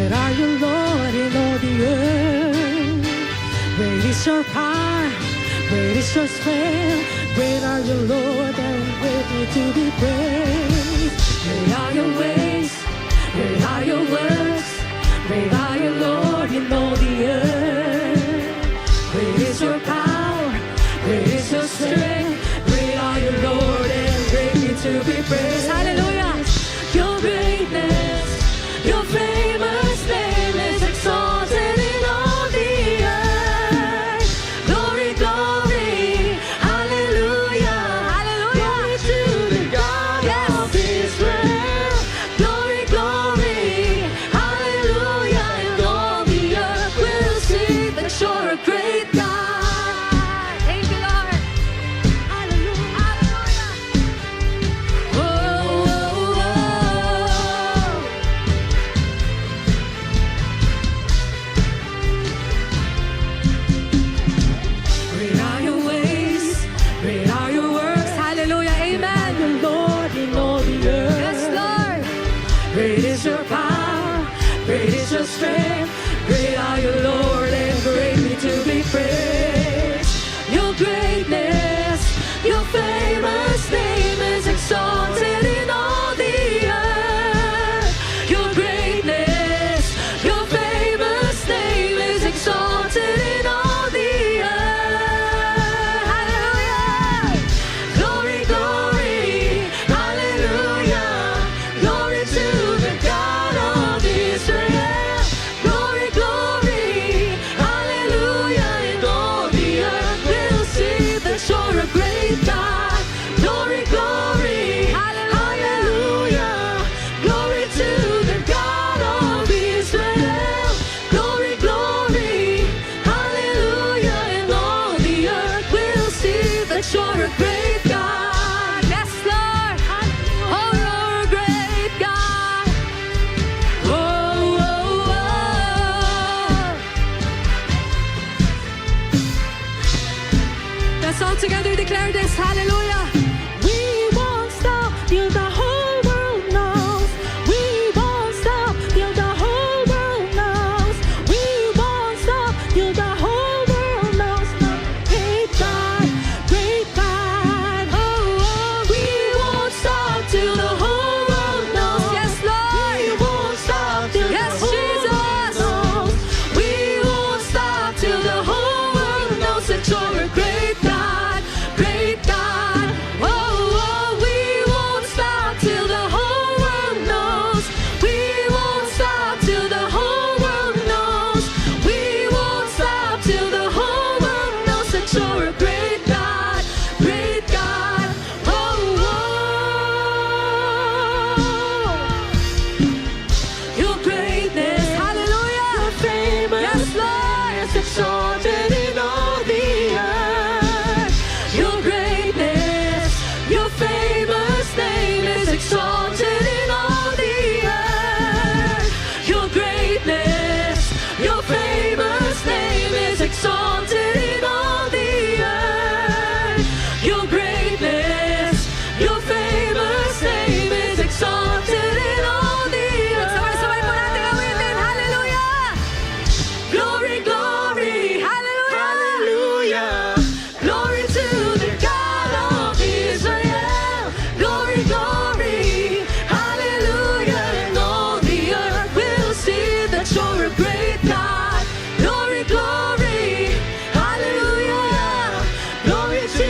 Great are you, Lord, in all the earth. Great is your power, great is your strength. Great are you, Lord, and greatly to be praised. Great are your ways, great are your works. Great are you, Lord, in all the earth. Great is your power, great is your strength. Great are you, Lord, and greatly to be praised. Hallelujah. Your greatness, your famous name is exalted in all the earth. Glory, glory, hallelujah, hallelujah. Glory to the God of Israel. Glory, glory, hallelujah. And all the earth will see that you're a great God. Thank you, Lord. Hallelujah, hallelujah. Whoa, whoa, whoa. Great are your ways, great are your works. Hallelujah, amen. The Lord in all the earth. Yes, Lord. Great is your power, great is your strength. Great are you, Lord, and greatly to be praised. Your greatness, your famous name is exalted in all the earth. Your greatness, your famous name is exalted in all the earth. Hallelujah. Glory, glory, hallelujah. Glory to the God of Israel. Glory, glory, hallelujah. And all the earth will see that you're a great God. Glory, glory, hallelujah. Glory to the God of Israel. Glory, glory, hallelujah. And all the earth will see that you're a great God. Yes, Lord. Oh, you're a great God. Whoa, whoa, whoa. Let's all together declare this. Hallelujah. We won't stop till the whole world knows. We won't stop till the whole world knows. We won't stop till the whole world knows. Great God, great God. Oh, oh, we won't stop till the whole world knows. Yes, Lord. We won't stop till the whole world knows. We won't stop till the whole world knows that you're a great God, great God. Oh, oh, we won't stop till the whole world knows. We won't stop till the whole world knows. We won't stop till the whole world knows that you're a great God, great God. Oh, oh. Your greatness, hallelujah. Your famous, yes, Lord, is exalted in all the earth. Your greatness, your famous name is exalted in all the earth. Your greatness, your famous name is exalted in all the earth. Your greatness, your famous name is exalted in all the earth. Sabay-sabay po natin awitin. Hallelujah! Glory, glory, hallelujah! Hallelujah! Glory to the God of Israel. Glory, glory, hallelujah. And all the earth will see that you're a great God. Glory, glory, hallelujah. Glory to